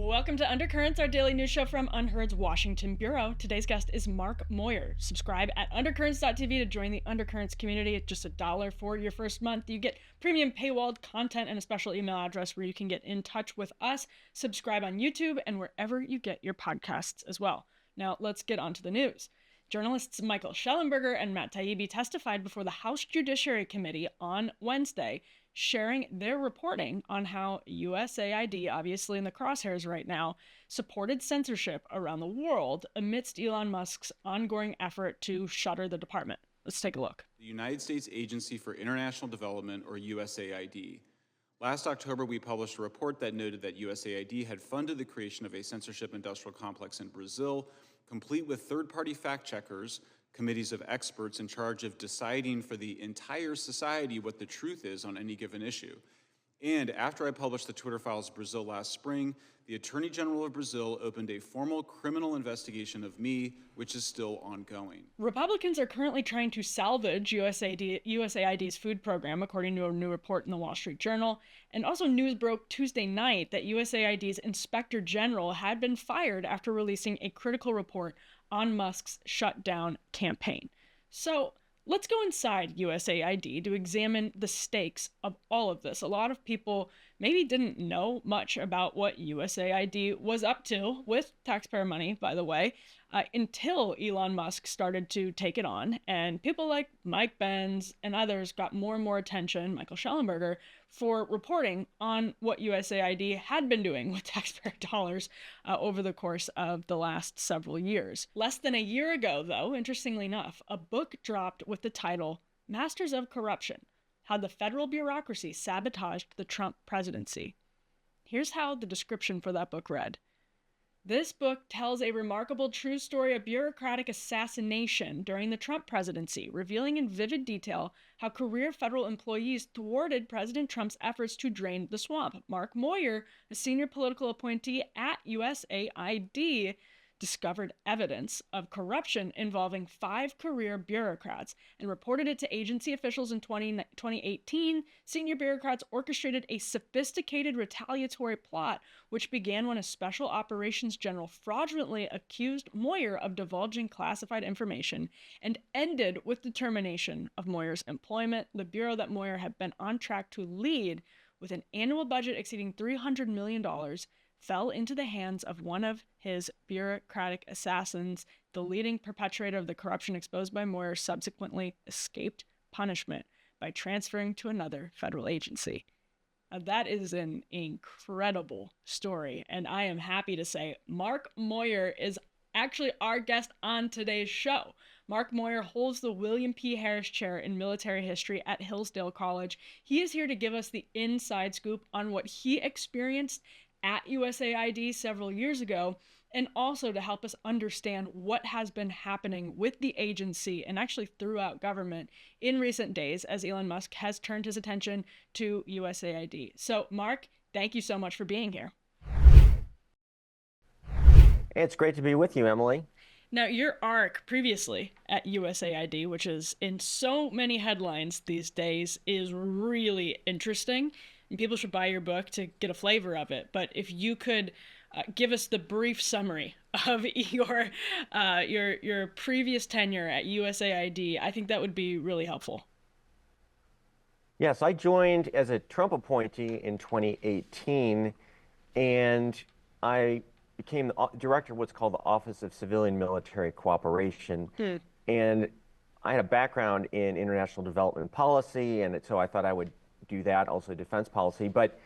Welcome to Undercurrents, our daily news show from Unheard's Washington Bureau. Today's guest is Mark Moyer. Subscribe at undercurrents.tv to join the Undercurrents community. It's just $1 for your first month. You get premium paywalled content and a special email address where you can get in touch with us. Subscribe on YouTube and wherever you get your podcasts as well. Now, let's get on to the news. Journalists Michael Shellenberger and Matt Taibbi testified before the House Judiciary Committee on Wednesday, sharing their reporting on how USAID, obviously in the crosshairs right now, supported censorship around the world amidst Elon Musk's ongoing effort to shutter the department. Let's take a look. The United States Agency for International Development, or USAID. Last October, we published a report that noted that USAID had funded the creation of a censorship industrial complex in Brazil, complete with third-party fact-checkers, committees of experts in charge of deciding for the entire society what the truth is on any given issue. And after I published the Twitter Files Brazil last spring, the Attorney General of Brazil opened a formal criminal investigation of me, which is still ongoing. Republicans are currently trying to salvage USAID's food program, according to a new report in the Wall Street Journal. And also news broke Tuesday night that USAID's Inspector General had been fired after releasing a critical report on Musk's shutdown campaign. So let's go inside USAID to examine the stakes of all of this. A lot of people maybe didn't know much about what USAID was up to, with taxpayer money, by the way, until Elon Musk started to take it on. And people like Mike Benz and others got more and more attention, Michael Shellenberger, for reporting on what USAID had been doing with taxpayer dollars over the course of the last several years. Less than a year ago, though, interestingly enough, a book dropped with the title Masters of Corruption: How the Federal Bureaucracy Sabotaged the Trump Presidency. Here's how the description for that book read. This book tells a remarkable true story of bureaucratic assassination during the Trump presidency, revealing in vivid detail how career federal employees thwarted President Trump's efforts to drain the swamp. Mark Moyer, a senior political appointee at USAID, discovered evidence of corruption involving 5 career bureaucrats and reported it to agency officials in 2018. Senior bureaucrats orchestrated a sophisticated retaliatory plot, which began when a special operations general fraudulently accused Moyer of divulging classified information and ended with the termination of Moyer's employment. The bureau that Moyer had been on track to lead, with an annual budget exceeding $300 million, fell into the hands of one of his bureaucratic assassins. The leading perpetrator of the corruption exposed by Moyer subsequently escaped punishment by transferring to another federal agency. That is an incredible story, and I am happy to say Mark Moyer is actually our guest on today's show. Mark Moyer holds the William P. Harris Chair in Military History at Hillsdale College. He is here to give us the inside scoop on what he experienced at USAID several years ago, and also to help us understand what has been happening with the agency and actually throughout government in recent days as Elon Musk has turned his attention to USAID. So, Mark, thank you so much for being here. It's great to be with you, Emily. Now, your arc previously at USAID, which is in so many headlines these days, is really interesting. And people should buy your book to get a flavor of it. But if you could give us the brief summary of your previous tenure at USAID, I think that would be really helpful. Yes, I joined as a Trump appointee in 2018, and I became the director of what's called the Office of Civilian Military Cooperation. And I had a background in international development policy, and so I thought I would do that, also defense policy. But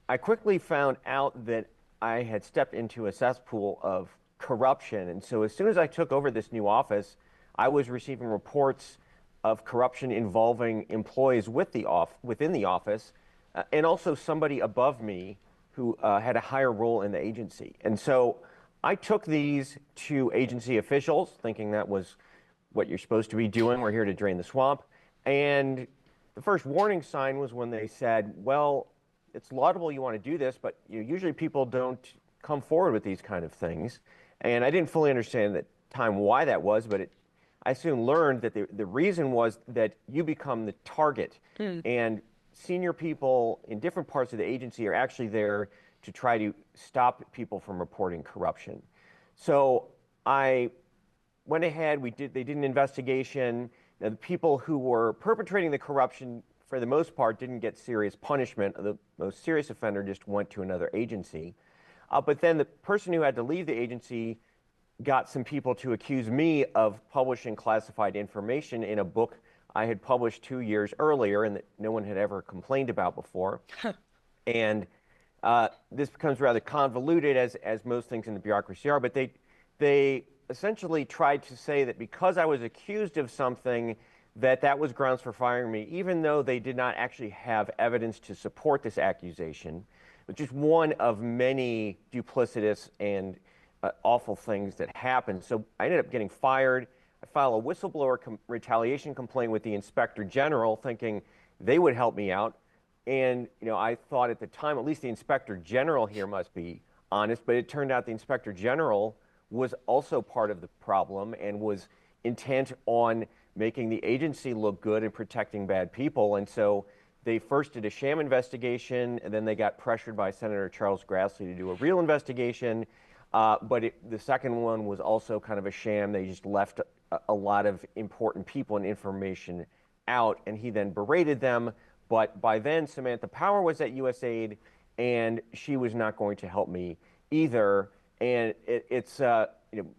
I quickly found out that I had stepped into a cesspool of corruption. And so as soon as I took over this new office, I was receiving reports of corruption involving employees within the office, and also somebody above me who had a higher role in the agency. And so I took these to agency officials, thinking that was what you're supposed to be doing. We're here to drain the swamp. And the first warning sign was when they said, well, it's laudable you want to do this, but usually people don't come forward with these kind of things. And I didn't fully understand at the time why that was, but I soon learned that the reason was that you become the target. And senior people in different parts of the agency are actually there to try to stop people from reporting corruption. So I went ahead, they did an investigation. Now, the people who were perpetrating the corruption, for the most part, didn't get serious punishment. The most serious offender just went to another agency. But then the person who had to leave the agency got some people to accuse me of publishing classified information in a book I had published 2 years earlier and that no one had ever complained about before. And this becomes rather convoluted, as most things in the bureaucracy are, but they essentially tried to say that because I was accused of something, that was grounds for firing me, even though they did not actually have evidence to support this accusation, which is one of many duplicitous and awful things that happened. So I ended up getting fired. I filed a whistleblower retaliation complaint with the Inspector General, thinking they would help me out. And I thought at the time, at least the Inspector General here must be honest, but it turned out the Inspector General was also part of the problem and was intent on making the agency look good and protecting bad people. And so they first did a sham investigation, and then they got pressured by Senator Charles Grassley to do a real investigation. But the second one was also kind of a sham. They just left a lot of important people and information out, and he then berated them. But by then, Samantha Power was at USAID, and she was not going to help me either. And it's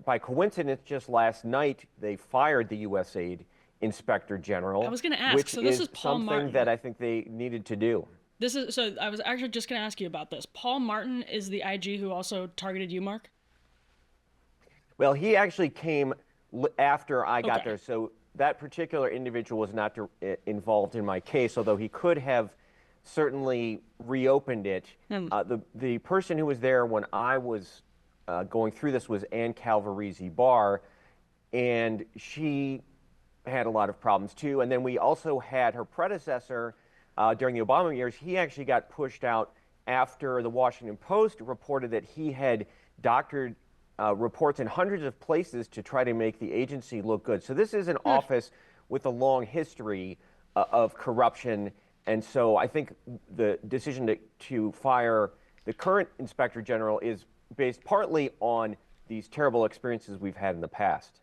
by coincidence, just last night, they fired the USAID Inspector General. I was going to ask, which so this is Paul something Martin. that I think they needed to do. So I was actually just going to ask you about this. Paul Martin is the IG who also targeted you, Mark? Well, he actually came after I got Okay. there. So that particular individual was not involved in my case, although he could have certainly reopened it. The person who was there when I was going through this was Ann Calvarisi Barr, and she had a lot of problems too. And then we also had her predecessor during the Obama years. He actually got pushed out after the Washington Post reported that he had doctored reports in hundreds of places to try to make the agency look good. So this is an office with a long history of corruption. And so I think the decision to fire the current Inspector General is based partly on these terrible experiences we've had in the past.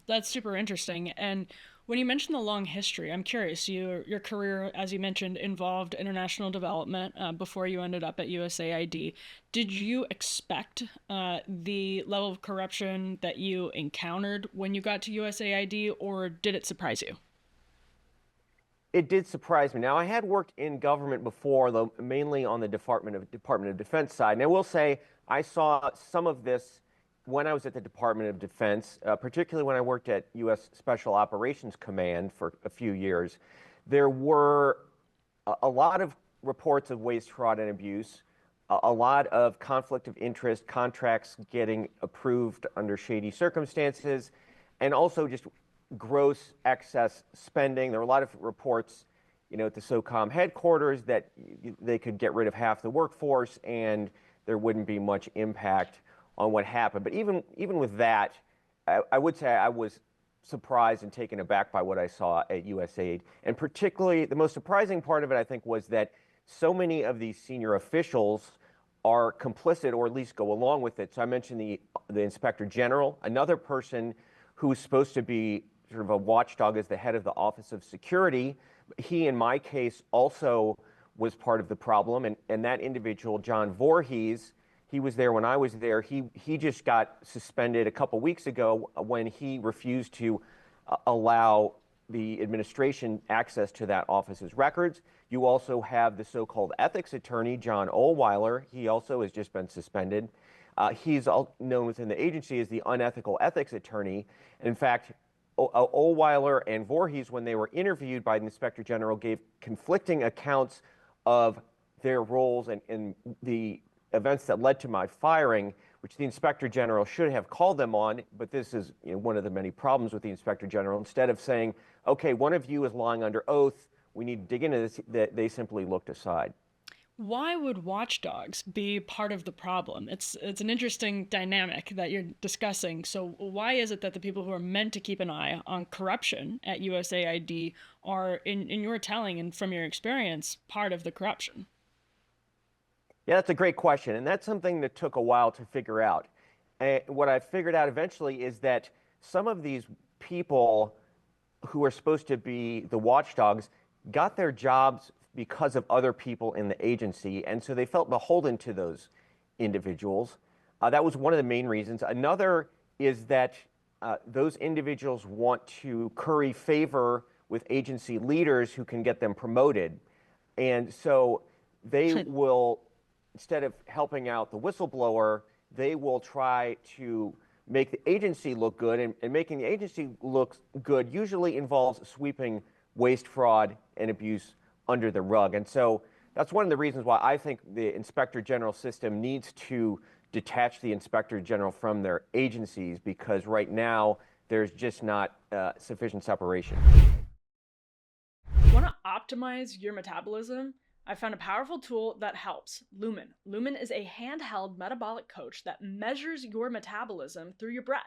That's super interesting. And when you mentioned the long history, I'm curious. Your career, as you mentioned, involved international development before you ended up at USAID. Did you expect the level of corruption that you encountered when you got to USAID, or did it surprise you? It did surprise me. Now, I had worked in government before, though mainly on the Department of Defense side. And I will say I saw some of this when I was at the Department of Defense, particularly when I worked at U.S. Special Operations Command for a few years. There were a lot of reports of waste, fraud, and abuse, a lot of conflict of interest, contracts getting approved under shady circumstances, and also just gross excess spending. There were a lot of reports, at the SOCOM headquarters that they could get rid of half the workforce and there wouldn't be much impact on what happened. But even with that, I would say I was surprised and taken aback by what I saw at USAID. And particularly, the most surprising part of it, I think, was that so many of these senior officials are complicit or at least go along with it. So I mentioned the Inspector General, another person who's supposed to be sort of a watchdog as the head of the Office of Security. He, in my case, also was part of the problem. And that individual, John Voorhees, he was there when I was there. He just got suspended a couple weeks ago when he refused to allow the administration access to that office's records. You also have the so-called ethics attorney, John Ohlweiler. He also has just been suspended. He's known within the agency as the unethical ethics attorney. And in fact, Ohlweiler and Voorhees, when they were interviewed by the Inspector General, gave conflicting accounts of their roles and the events that led to my firing, which the Inspector General should have called them on. But this is one of the many problems with the Inspector General. Instead of saying, okay, one of you is lying under oath, we need to dig into this, they simply looked aside. Why would watchdogs be part of the problem? It's an interesting dynamic that you're discussing. So why is it that the people who are meant to keep an eye on corruption at USAID are, in your telling and from your experience, part of the corruption? Yeah, that's a great question, and that's something that took a while to figure out. And what I figured out eventually is that some of these people who are supposed to be the watchdogs got their jobs because of other people in the agency, and so they felt beholden to those individuals. That was one of the main reasons. Another is that those individuals want to curry favor with agency leaders who can get them promoted. And so they will, instead of helping out the whistleblower, they will try to make the agency look good, and making the agency look good usually involves sweeping waste, fraud, and abuse under the rug. And so that's one of the reasons why I think the Inspector General system needs to detach the Inspector General from their agencies, because right now there's just not sufficient separation. Want to optimize your metabolism? I found a powerful tool that helps, Lumen. Lumen is a handheld metabolic coach that measures your metabolism through your breath.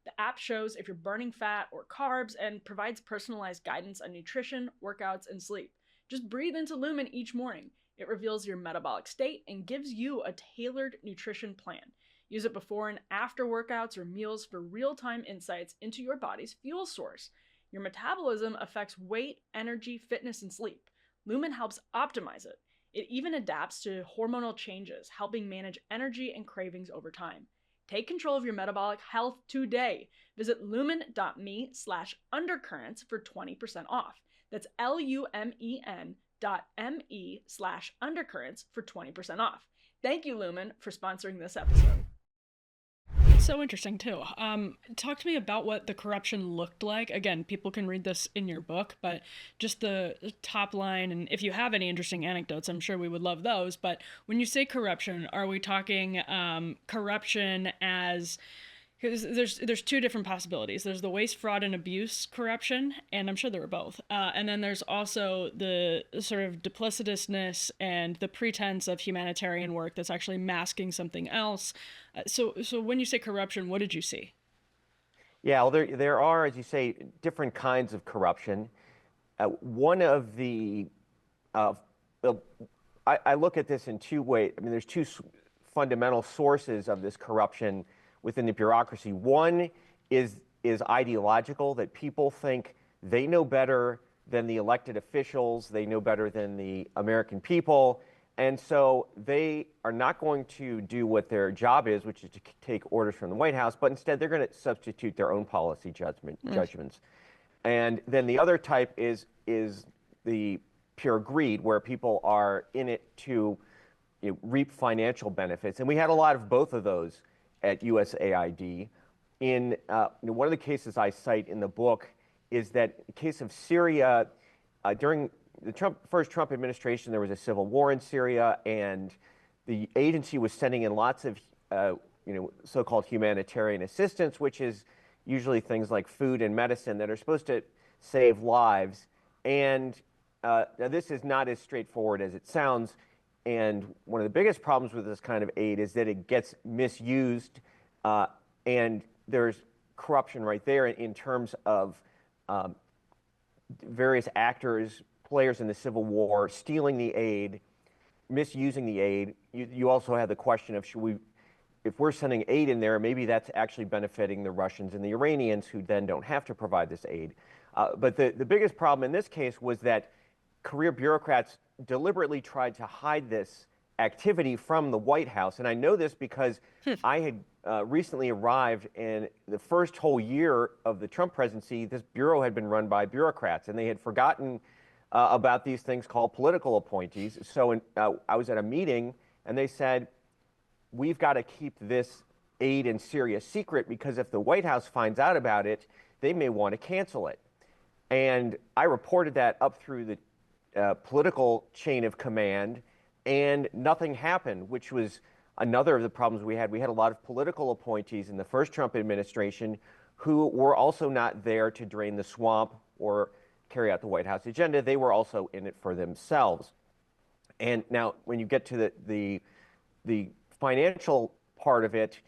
The app shows if you're burning fat or carbs and provides personalized guidance on nutrition, workouts, and sleep. Just breathe into Lumen each morning. It reveals your metabolic state and gives you a tailored nutrition plan. Use it before and after workouts or meals for real-time insights into your body's fuel source. Your metabolism affects weight, energy, fitness, and sleep. Lumen helps optimize it. It even adapts to hormonal changes, helping manage energy and cravings over time. Take control of your metabolic health today. Visit lumen.me/undercurrents for 20% off. That's lumen.me/undercurrents for 20% off. Thank you, Lumen, for sponsoring this episode. So interesting too. Talk to me about what the corruption looked like. Again, people can read this in your book, but just the top line, and if you have any interesting anecdotes, I'm sure we would love those. But when you say corruption, are we talking corruption as, because there's two different possibilities. There's the waste, fraud, and abuse corruption, and I'm sure there were both. And then there's also the sort of duplicitousness and the pretense of humanitarian work that's actually masking something else. So when you say corruption, what did you see? Yeah, well, there are, as you say, different kinds of corruption. One of the, well, I look at this in two ways. I mean, there's two fundamental sources of this corruption within the bureaucracy. One is ideological, that people think they know better than the elected officials, they know better than the American people, and so they are not going to do what their job is, which is to take orders from the White House, but instead they're going to substitute their own policy judgments. And then the other type is the pure greed, where people are in it to reap financial benefits. And we had a lot of both of those at USAID. In one of the cases I cite in the book is that in the case of Syria, during the first Trump administration, there was a civil war in Syria, and the agency was sending in lots of so-called humanitarian assistance, which is usually things like food and medicine that are supposed to save lives. And now this is not as straightforward as it sounds. And one of the biggest problems with this kind of aid is that it gets misused, and there's corruption right there in terms of various actors, players in the Civil War, stealing the aid, misusing the aid. You also have the question of, if we're sending aid in there, maybe that's actually benefiting the Russians and the Iranians, who then don't have to provide this aid. But the biggest problem in this case was that career bureaucrats deliberately tried to hide this activity from the White House. And I know this because I had recently arrived, and the first whole year of the Trump presidency, this bureau had been run by bureaucrats, and they had forgotten about these things called political appointees. So I was at a meeting, and they said, we've got to keep this aid in Syria secret, because if the White House finds out about it, they may want to cancel it. And I reported that up through the political chain of command, and nothing happened, which was another of the problems we had. We had a lot of political appointees in the first Trump administration who were also not there to drain the swamp or carry out the White House agenda. They were also in it for themselves. And now, when you get to the financial part of it,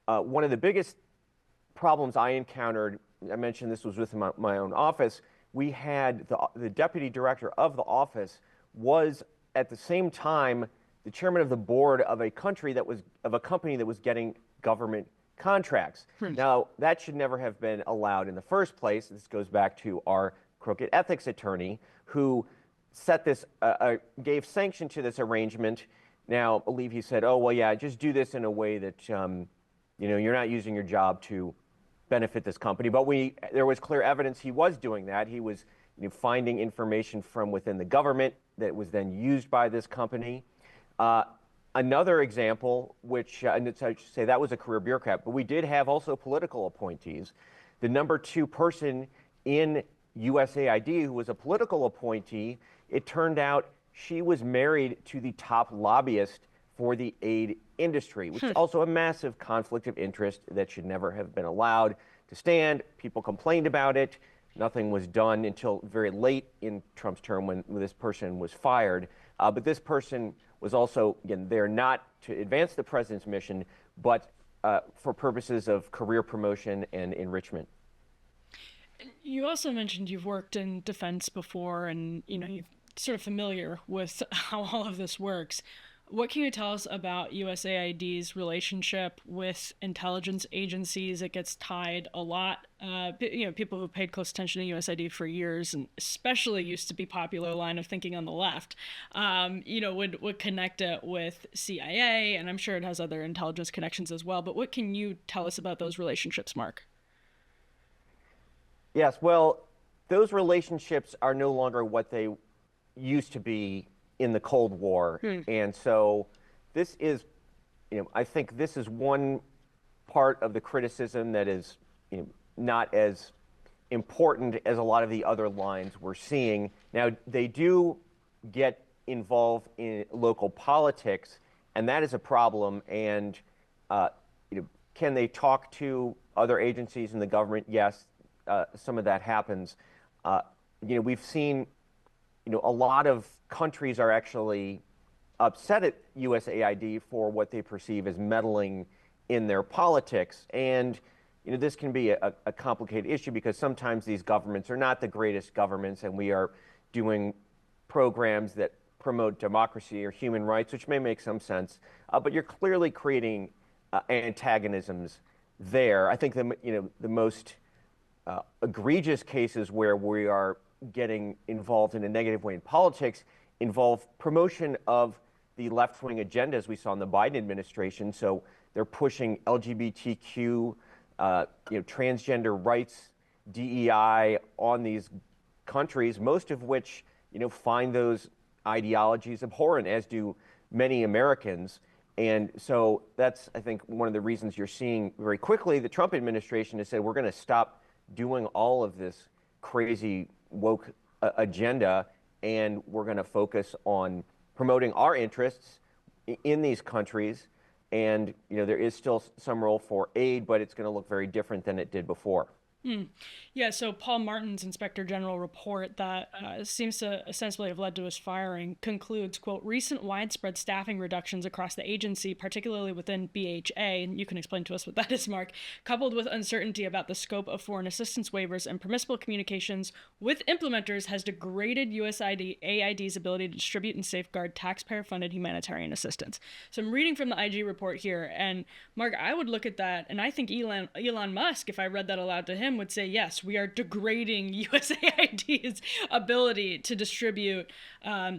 one of the biggest problems I encountered, I mentioned this was within my own office, we had the deputy director of the office was at the same time the chairman of the board of a company that was getting government contracts. Now, that should never have been allowed in the first place. This goes back to our crooked ethics attorney who set this, gave sanction to this arrangement. Now, I believe he said, oh, well, yeah, just do this in a way that, you're not using your job to benefit this company. But there was clear evidence he was doing that. He was finding information from within the government that was then used by this company. Another example, which I should say that was a career bureaucrat, but we did have also political appointees. The number 2 person in USAID who was a political appointee, it turned out she was married to the top lobbyist for the aid industry, which is also a massive conflict of interest that should never have been allowed to stand. People complained about it. Nothing was done until very late in Trump's term when this person was fired. But this person was also, again, there not to advance the president's mission, but for purposes of career promotion and enrichment. You also mentioned you've worked in defense before, and you're sort of familiar with how all of this works. What can you tell us about USAID's relationship with intelligence agencies? It gets tied a lot. People who paid close attention to USAID for years, and especially used to be popular line of thinking on the left, would connect it with CIA, and I'm sure it has other intelligence connections as well. But what can you tell us about those relationships, Mark? Yes, well, those relationships are no longer what they used to be in the Cold War. And so this is, I think this is one part of the criticism that is not as important as a lot of the other lines we're seeing. Now, they do get involved in local politics, and that is a problem. And can they talk to other agencies in the government? Yes, some of that happens. We've seen a lot of countries are actually upset at USAID for what they perceive as meddling in their politics. And this can be a complicated issue because sometimes these governments are not the greatest governments, and we are doing programs that promote democracy or human rights, which may make some sense. But you're clearly creating antagonisms there. I think the most egregious cases where we are getting involved in a negative way in politics involve promotion of the left-wing agendas we saw in the Biden administration. So they're pushing LGBTQ, transgender rights, DEI on these countries, most of which, find those ideologies abhorrent, as do many Americans. And so that's, I think, one of the reasons you're seeing very quickly the Trump administration has said, we're going to stop doing all of this crazy woke agenda, and we're going to focus on promoting our interests in these countries. And there is still some role for aid, but it's going to look very different than it did before. Yeah, so Paul Martin's Inspector General report that seems to ostensibly have led to his firing concludes, quote, recent widespread staffing reductions across the agency, particularly within BHA, and you can explain to us what that is, Mark, coupled with uncertainty about the scope of foreign assistance waivers and permissible communications with implementers has degraded USAID's ability to distribute and safeguard taxpayer-funded humanitarian assistance. So I'm reading from the IG report here, and Mark, I would look at that, and I think Elon Musk, if I read that aloud to him, would say, yes, we are degrading USAID's ability to distribute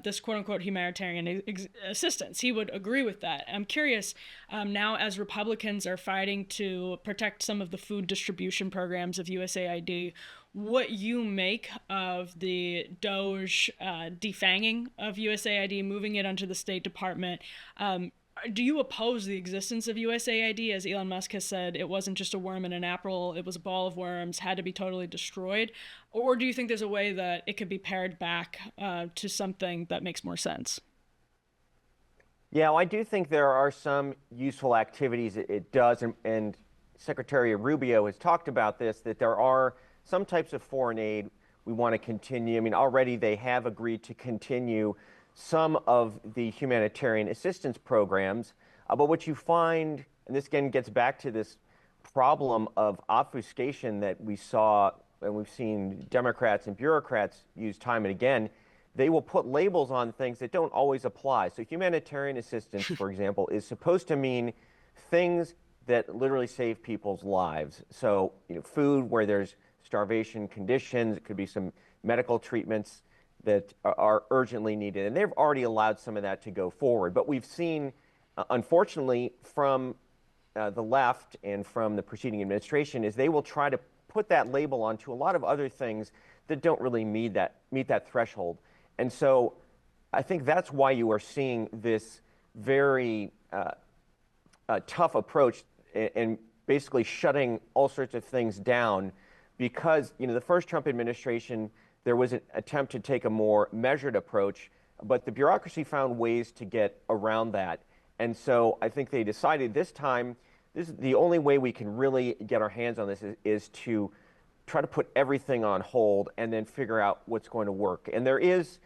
this quote-unquote humanitarian assistance. He would agree with that. I'm curious, now as Republicans are fighting to protect some of the food distribution programs of USAID, what you make of the DOGE defanging of USAID, moving it onto the State Department. Do you oppose the existence of USAID? As Elon Musk has said, it wasn't just a worm in an apple, it was a ball of worms, had to be totally destroyed? Or do you think there's a way that it could be pared back to something that makes more sense? Yeah, well, I do think there are some useful activities it does, and Secretary Rubio has talked about this, that there are some types of foreign aid we want to continue. I mean, already they have agreed to continue some of the humanitarian assistance programs. But what you find, and this again gets back to this problem of obfuscation that we saw and we've seen Democrats and bureaucrats use time and again, they will put labels on things that don't always apply. So humanitarian assistance, for example, is supposed to mean things that literally save people's lives. So, food where there's starvation conditions, it could be some medical treatments that are urgently needed. And they've already allowed some of that to go forward. But we've seen, unfortunately, from the left and from the preceding administration, is they will try to put that label onto a lot of other things that don't really meet that threshold. And so I think that's why you are seeing this very tough approach and basically shutting all sorts of things down, because the first Trump administration, there was an attempt to take a more measured approach, but the bureaucracy found ways to get around that. And so I think they decided this time, this is the only way we can really get our hands on this is to try to put everything on hold and then figure out what's going to work. And there is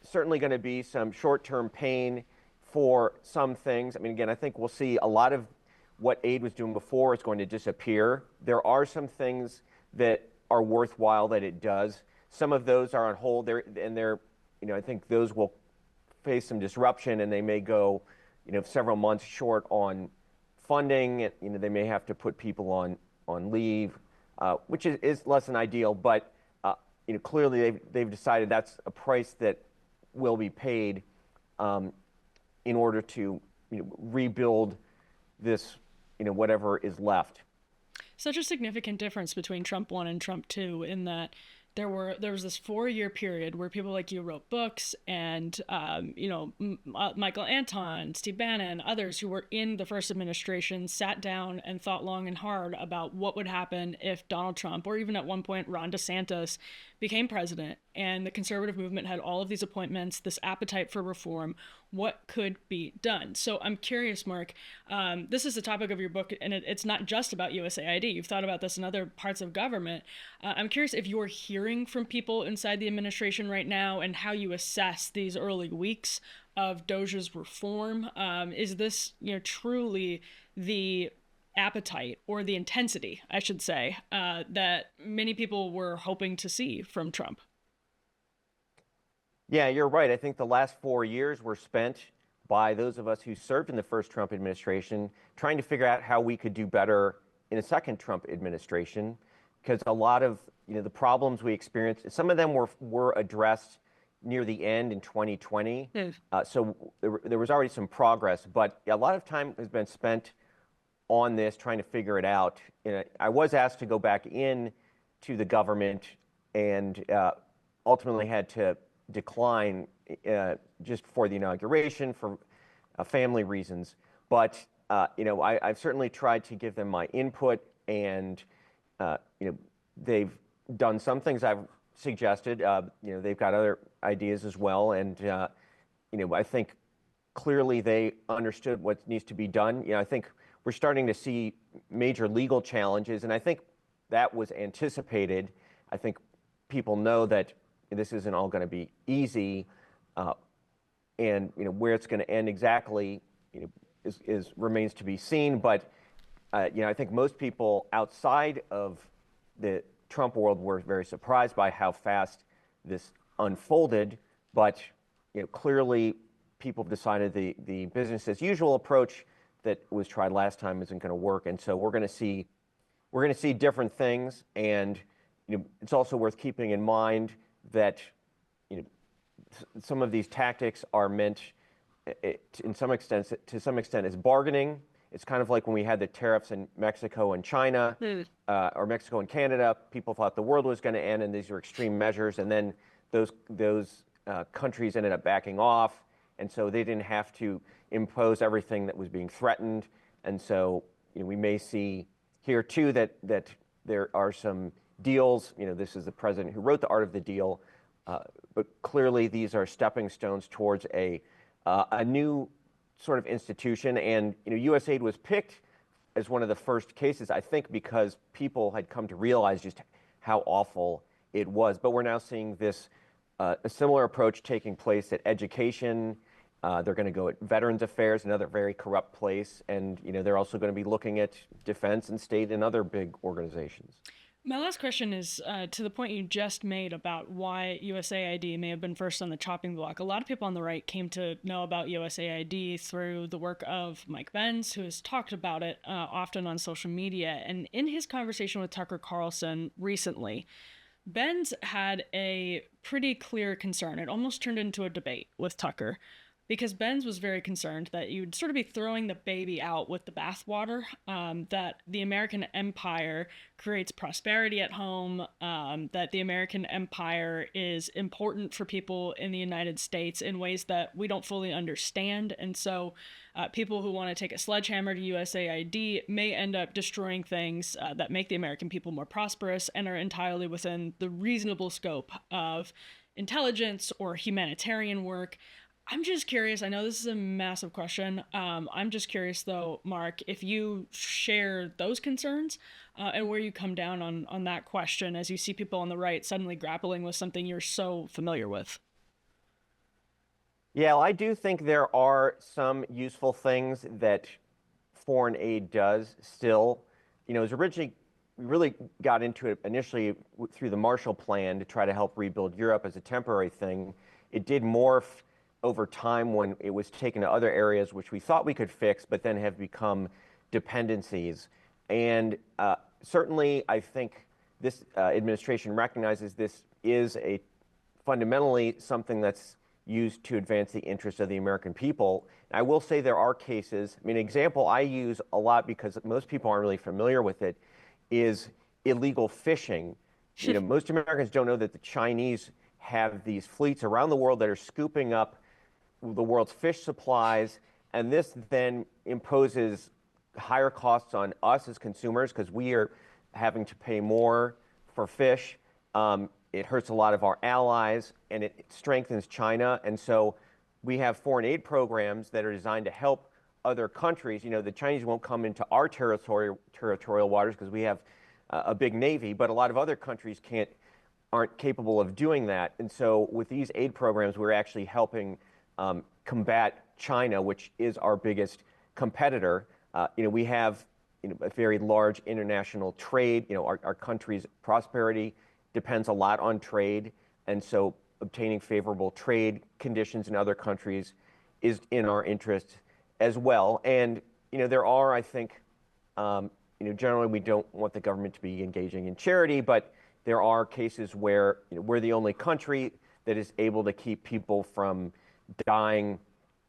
certainly going to be some short-term pain for some things. I mean, again, I think we'll see a lot of what aid was doing before is going to disappear. There are some things that are worthwhile that it does. Some of those are on hold, I think those will face some disruption, and they may go, several months short on funding. They may have to put people on leave, which is less than ideal. But clearly they've decided that's a price that will be paid in order to rebuild this, whatever is left. Such a significant difference between Trump 1 and Trump 2 in that there was this 4-year period where people like you wrote books, and Michael Anton, Steve Bannon, others who were in the first administration sat down and thought long and hard about what would happen if Donald Trump, or even at one point Ron DeSantis, became president, and the conservative movement had all of these appointments, this appetite for reform. What could be done? So I'm curious, Mark, this is the topic of your book, and it's not just about USAID. You've thought about this in other parts of government. I'm curious if you're hearing from people inside the administration right now and how you assess these early weeks of DOGE's reform. Is this truly the appetite, or the intensity, I should say, that many people were hoping to see from Trump? Yeah, you're right. I think the last 4 years were spent by those of us who served in the first Trump administration trying to figure out how we could do better in a second Trump administration, because a lot of the problems we experienced, some of them were addressed near the end in 2020. So there was already some progress, but a lot of time has been spent on this, trying to figure it out. I was asked to go back in to the government, and ultimately had to decline just for the inauguration for family reasons. But I've certainly tried to give them my input, and they've done some things I've suggested. They've got other ideas as well, and I think clearly they understood what needs to be done. I think we're starting to see major legal challenges, and I think that was anticipated. I think people know that this isn't all going to be easy, and where it's going to end exactly remains to be seen. But I think most people outside of the Trump world were very surprised by how fast this unfolded. But clearly, people have decided the business as usual approach that was tried last time isn't going to work, and so we're going to see different things. And it's also worth keeping in mind that some of these tactics are meant, to some extent, as bargaining. It's kind of like when we had the tariffs in Mexico and China, or Mexico and Canada. People thought the world was going to end, and these were extreme measures, and then those countries ended up backing off, and so they didn't have to impose everything that was being threatened. And so we may see here too that there are some deals. This is the president who wrote The Art of the Deal, but clearly these are stepping stones towards a new sort of institution. And USAID was picked as one of the first cases, I think, because people had come to realize just how awful it was. But we're now seeing this a similar approach taking place at education. They're going to go at Veterans Affairs, another very corrupt place, and they're also going to be looking at defense and state and other big organizations. My last question is to the point you just made about why USAID may have been first on the chopping block. A lot of people on the right came to know about USAID through the work of Mike Benz, who has talked about it often on social media. And in his conversation with Tucker Carlson recently, Benz had a pretty clear concern. It almost turned into a debate with Tucker because Benz was very concerned that you'd sort of be throwing the baby out with the bathwater, that the American empire creates prosperity at home, that the American empire is important for people in the United States in ways that we don't fully understand. And so people who want to take a sledgehammer to USAID may end up destroying things that make the American people more prosperous and are entirely within the reasonable scope of intelligence or humanitarian work. I'm just curious. I know this is a massive question. I'm just curious, though, Mark, if you share those concerns and where you come down on that question as you see people on the right suddenly grappling with something you're so familiar with. Yeah, well, I do think there are some useful things that foreign aid does still. It was originally, we really got into it initially through the Marshall Plan to try to help rebuild Europe as a temporary thing. It did morph over time when it was taken to other areas which we thought we could fix, but then have become dependencies. And certainly, I think this administration recognizes this is a fundamentally something that's used to advance the interests of the American people. I will say there are cases. I mean, an example I use a lot because most people aren't really familiar with it is illegal fishing. Most Americans don't know that the Chinese have these fleets around the world that are scooping up the world's fish supplies, and this then imposes higher costs on us as consumers because we are having to pay more for fish. It hurts a lot of our allies, and it strengthens China. And so we have foreign aid programs that are designed to help other countries. The Chinese won't come into our territorial waters because we have a big navy, but a lot of other countries aren't capable of doing that. And so with these aid programs, we're actually helping combat China, which is our biggest competitor. We have a very large international trade. Our country's prosperity depends a lot on trade, and so obtaining favorable trade conditions in other countries is in our interest as well. And there are, I think, generally we don't want the government to be engaging in charity, but there are cases where we're the only country that is able to keep people from dying.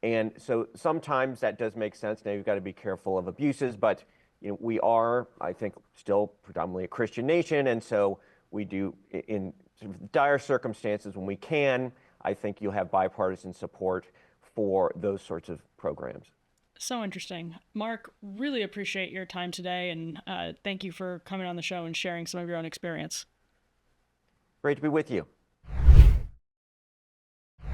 And so sometimes that does make sense. Now you've got to be careful of abuses, but we are, I think, still predominantly a Christian nation, and so we do, in sort of dire circumstances when we can, I think you'll have bipartisan support for those sorts of programs. So interesting. Mark, really appreciate your time today, and thank you for coming on the show and sharing some of your own experience. Great to be with you.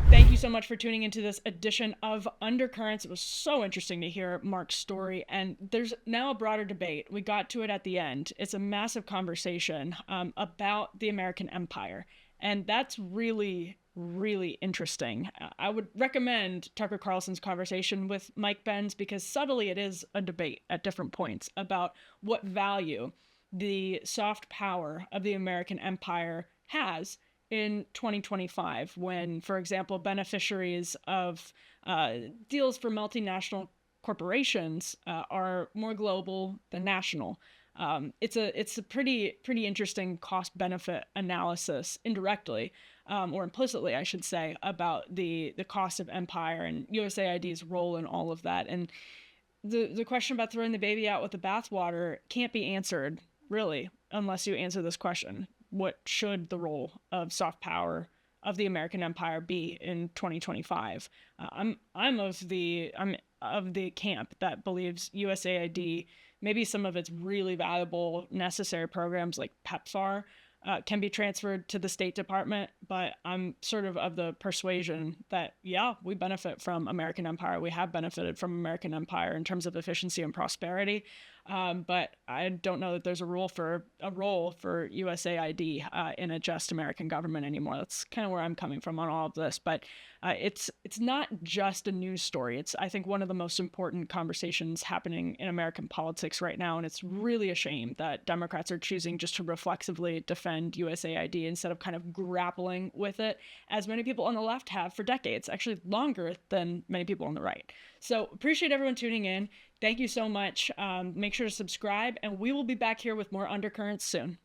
Thank you so much for tuning into this edition of Undercurrents. It was so interesting to hear Mark's story, and there's now a broader debate. We got to it at the end. It's a massive conversation about the American empire, and that's really, really interesting. I would recommend Tucker Carlson's conversation with Mike Benz because subtly it is a debate at different points about what value the soft power of the American empire has in 2025 when, for example, beneficiaries of deals for multinational corporations are more global than national. It's a pretty interesting cost benefit analysis indirectly or implicitly, I should say, about the cost of empire and USAID's role in all of that. And the question about throwing the baby out with the bathwater can't be answered really unless you answer this question: what should the role of soft power of the American empire be in 2025? I'm of the camp that believes USAID, maybe some of its really valuable necessary programs like PEPFAR, can be transferred to the State Department, but I'm sort of the persuasion that, yeah, we benefit from American empire. We have benefited from American empire in terms of efficiency and prosperity. But I don't know that there's a role for USAID in a just American government anymore. That's kind of where I'm coming from on all of this. But it's not just a news story. It's, I think, one of the most important conversations happening in American politics right now, and it's really a shame that Democrats are choosing just to reflexively defend USAID instead of kind of grappling with it, as many people on the left have for decades, actually longer than many people on the right. So appreciate everyone tuning in. Thank you so much. Make sure to subscribe, and we will be back here with more Undercurrents soon.